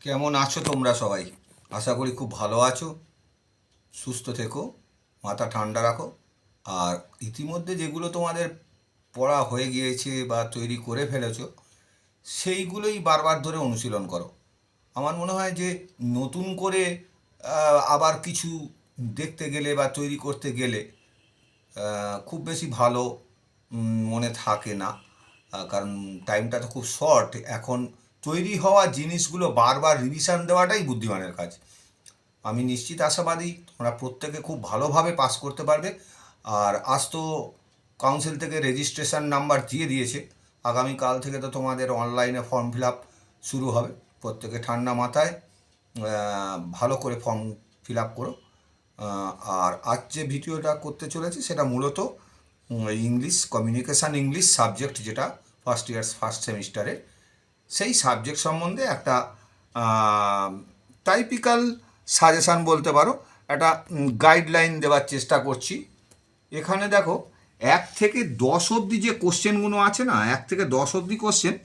কেমন আছো তোমরা সবাই? আশা করি খুব ভালো আছো, সুস্থ থেকো, মাথা ঠান্ডা রাখো। আর ইতিমধ্যে যেগুলো তোমাদের পড়া হয়ে গিয়েছে বা তৈরি করে ফেলেছো, সেইগুলোই বারবার ধরে অনুশীলন করো। আমার মনে হয় যে নতুন করে আবার কিছু দেখতে গেলে বা তৈরি করতে গেলে খুব বেশি ভালো মনে থাকে না। কারণ টাইমটা তো খুব শর্ট এখন। তৈরি হওয়া জিনিসগুলো বারবার রিভিশন দেওয়াটাই বুদ্ধিমানের কাজ। আমি নিশ্চিত আশাবাদী তোমরা প্রত্যেকে খুব ভালোভাবে পাস করতে পারবে। আর আজ তো কাউন্সিল থেকে রেজিস্ট্রেশন নাম্বার দিয়ে দিয়েছে। আগামীকাল থেকে তো তোমাদের অনলাইনে ফর্ম ফিল আপ শুরু হবে। প্রত্যেকে ঠান্ডা মাথায় ভালো করে ফর্ম ফিল আপ করো। আর আজ যে ভিডিওটা করতে চলেছি সেটা মূলত ইংলিশ কমিউনিকেশান ইংলিশ সাবজেক্ট, যেটা ফার্স্ট ইয়ার ফার্স্ট সেমিস্টারে, সেই সাবজেক্ট সম্বন্ধে একটা টাইপিক্যাল সাজেশান বলতে পারো, একটা গাইডলাইন দেওয়ার চেষ্টা করছি। এখানে দেখো 1 থেকে 10 অবধি যে কোশ্চেনগুলো আছে না, 1 থেকে 10 অবধি কোশ্চেন,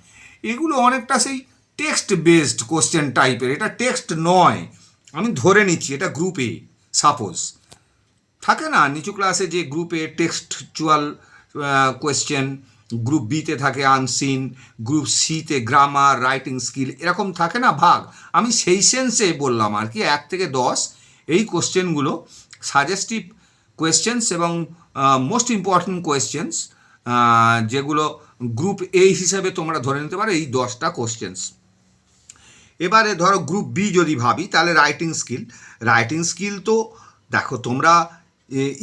এগুলো অনেকটা সেই টেক্সট বেসড কোশ্চেন টাইপের। এটা টেক্সট নয়, আমি ধরে নিচ্ছি এটা গ্রুপ এ। সাপোজ থাকে না নিচু ক্লাসে যে গ্রুপে টেক্সচুয়াল কোয়েশ্চেন, গ্রুপ বিতে থাকে আনসিন, গ্রুপ সিতে গ্রামার রাইটিং স্কিল, এরকম থাকে না ভাগ। আমি সেই সেন্সে বললাম আর কি 1 থেকে 10 এই কোশ্চেনগুলো সাজেস্টিভ কোয়েশ্চেন্স এবং মোস্ট ইম্পর্ট্যান্ট কোয়েশ্চেন্স, যেগুলো গ্রুপ এ হিসেবে তোমরা ধরে নিতে পারো এই 10টা কোশ্চেন্স। এবারে ধরো গ্রুপ বি যদি ভাবি, তাহলে রাইটিং স্কিল তো দেখো তোমরা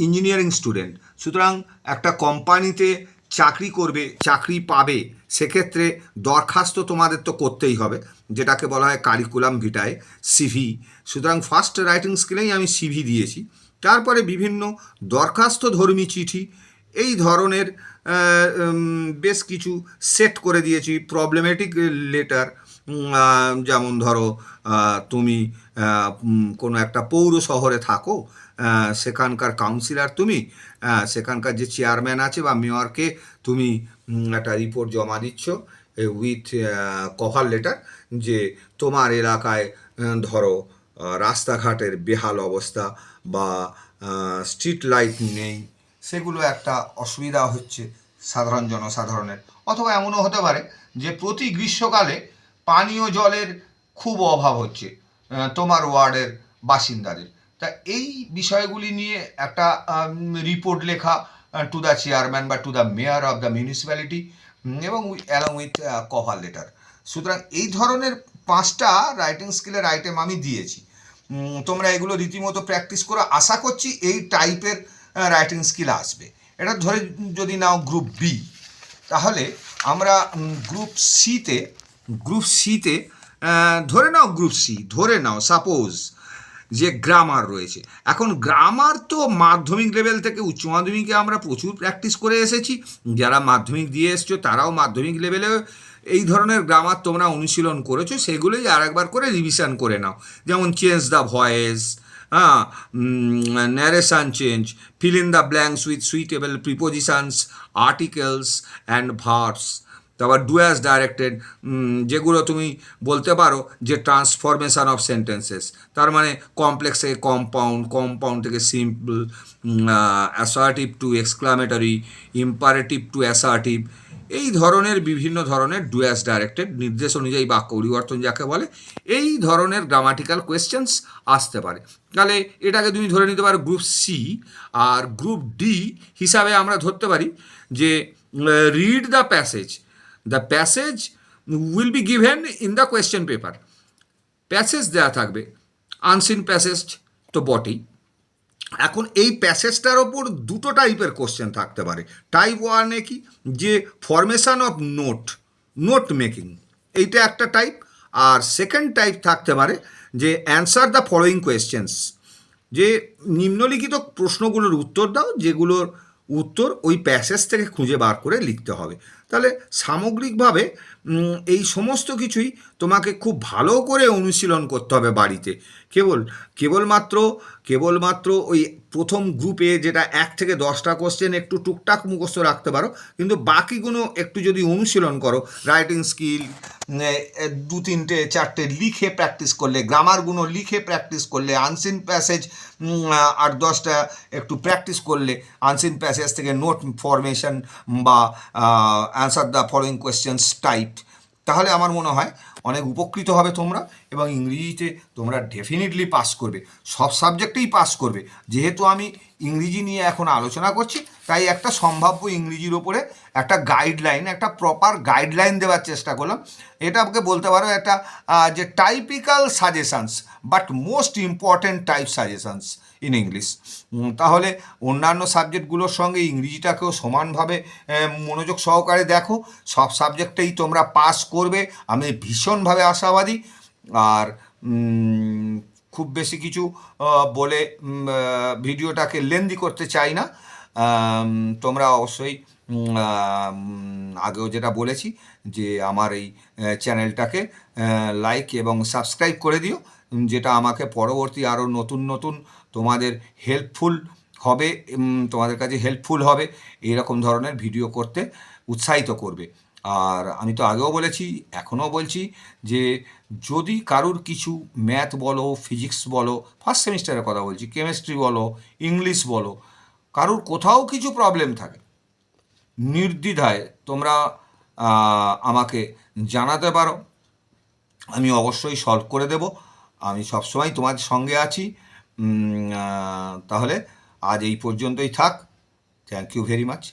ইঞ্জিনিয়ারিং স্টুডেন্ট, সুতরাং একটা কোম্পানিতে চাকরি করবে, চাকরি পাবে, সেক্ষেত্রে দরখাস্ত তোমাদের তো করতেই হবে, যেটাকে বলা হয় কারিকুলাম ভিটায় সিভি। সুতরাং ফার্স্ট রাইটিং স্কিলেই আমি সিভি দিয়েছি। তারপরে বিভিন্ন দরখাস্ত ধর্মী চিঠি, এই ধরনের বেশ কিছু সেট করে দিয়েছি। প্রবলেমেটিক লেটার, যেমন ধরো তুমি কোনো একটা পৌর শহরে থাকো, সেখানকার কাউন্সিলর তুমি, সেখানকার যে চেয়ারম্যান আছে বা মেয়রকে তুমি একটা রিপোর্ট জমা দিচ্ছ উইথ কভার লেটার, যে তোমার এলাকায় ধরো রাস্তাঘাটের বেহাল অবস্থা বা স্ট্রিট লাইট নেই, সেগুলো একটা অসুবিধা হচ্ছে সাধারণ জনসাধারণের। অথবা এমনও হতে পারে যে প্রতি গ্রীষ্মকালে পানীয় জলের খুব অভাব হচ্ছে তোমার ওয়ার্ডের বাসিন্দাদের। তা এই বিষয়গুলি নিয়ে একটা রিপোর্ট লেখা টু দ্য চেয়ারম্যান বা to the mayor of the municipality, এবং অ্যালং উইথ কভার লেটার। সুতরাং এই ধরনের 5টা রাইটিং স্কিলের আইটেম আমি দিয়েছি। তোমরা এগুলো রীতিমতো প্র্যাকটিস করো, আশা করছি এই টাইপের রাইটিং স্কিল আসবে। এটা ধরে যদি নাও গ্রুপ বি, তাহলে আমরা গ্রুপ সিতে ধরে নাও সাপোজ যে গ্রামার রয়েছে। এখন গ্রামার তো মাধ্যমিক লেভেল থেকে উচ্চ মাধ্যমিকে আমরা প্রচুর প্র্যাকটিস করে এসেছি। যারা মাধ্যমিক দিয়ে এসছো তারাও মাধ্যমিক লেভেলে এই ধরনের গ্রামার তোমরা অনুশীলন করেছো, সেগুলোই আর একবার করে রিভিশন করে নাও। যেমন change the voice, narration change, fill in the blanks with suitable prepositions, articles and verbs. তারপর ডু অ্যাজ ডাইরেক্টেড, যেগুলো তুমি বলতে পারো যে ট্রান্সফরমেশান অফ সেন্টেন্সেস, তার মানে কমপ্লেক্স থেকে কম্পাউন্ড থেকে simple, assertive two exclamatory, imperative two assertive, এই ধরনের বিভিন্ন ধরনের ডু অ্যাজ ডাইরেক্টেড, নির্দেশ অনুযায়ী বাক্য পরিবর্তন যাকে বলে, এই ধরনের গ্রামাটিক্যাল কোয়েশ্চেন্স আসতে পারে। তাহলে এটাকে তুমি ধরে নিতে পারো গ্রুপ সি। আর গ্রুপ ডি হিসাবে আমরা ধরতে পারি যে read the passage will be given in the question paper. Passage দেওয়া থাকবে, আনসিন প্যাসেজ তো বটেই। এখন এই প্যাসেজটার ওপর 2টো টাইপের কোশ্চেন থাকতে পারে। টাইপ 1-এ কি, যে ফরমেশান অফ নোট মেকিং, এইটা একটা টাইপ। আর সেকেন্ড টাইপ থাকতে পারে যে অ্যান্সার দ্য ফলোয়িং কোয়েশ্চেন্স, যে নিম্নলিখিত প্রশ্নগুলোর উত্তর দাও, যেগুলোর উত্তর ওই প্যাসেজ থেকে খুঁজে বার করে লিখতে হবে। তাহলে সামগ্রিকভাবে এই সমস্ত কিছুই তোমাকে খুব ভালো করে অনুশীলন করতে হবে বাড়িতে। কেবলমাত্র ওই প্রথম গ্রুপে যেটা 1 থেকে 10টা কোশ্চেন একটু টুকটাক মুখস্থ রাখতে পারো, কিন্তু বাকিগুলো একটু যদি অনুশীলন করো, রাইটিং স্কিল 2-3-4টে লিখে প্র্যাকটিস করলে, গ্রামারগুলো লিখে প্র্যাকটিস করলে, আনসিন প্যাসেজ 8-10টা একটু প্র্যাকটিস করলে, আনসিন প্যাসেজ থেকে নোট ফরমেশন বা answer the following questions type, তাহলে আমার মনে হয় অনেক উপকৃত হবে তোমরা, এবং ইংরেজিতে তোমরা ডেফিনেটলি পাস করবে, সব সাবজেক্টেই পাস করবে। যেহেতু আমি ইংরেজি নিয়ে এখন আলোচনা করছি, তাই একটা সম্ভাব্য ইংরেজির ওপরে একটা গাইডলাইন, একটা প্রপার গাইডলাইন দেওয়ার চেষ্টা করলাম। এটাকে বলতে পারো একটা যে typical suggestions, but most important type suggestions in English. তাহলে অন্যান্য সাবজেক্টগুলোর সঙ্গে ইংরেজিটাকেও সমানভাবে মনোযোগ সহকারে দেখো, সব সাবজেক্টেই তোমরা পাস করবে, আমি ভীষণভাবে আশাবাদী। আর খুব বেশি কিছু বলে ভিডিওটাকে লেন্দি করতে চাই না। তোমরা অবশ্যই আগেও যেটা বলেছি যে আমার এই চ্যানেলটাকে লাইক এবং সাবস্ক্রাইব করে দিও, যেটা আমাকে পরবর্তী আরও নতুন তোমাদের হেল্পফুল হবে, তোমাদের কাছে হেল্পফুল হবে, এরকম ধরনের ভিডিও করতে উৎসাহিত করবে। আর আমি তো আগেও বলেছি, এখনও বলছি, যে যদি কারুর কিছু ম্যাথ বলো, ফিজিক্স বলো, ফার্স্ট সেমিস্টারের কথা বলছি, কেমিস্ট্রি বলো, ইংলিশ বলো, কারুর কোথাও কিছু প্রবলেম থাকে, নির্দ্বিধায় তোমরা আমাকে জানাতে পারো, আমি অবশ্যই সলভ করে দেব। আমি সবসময় তোমাদের সঙ্গে আছি। তাহলে আজ এই পর্যন্তই থাক। Thank you very much.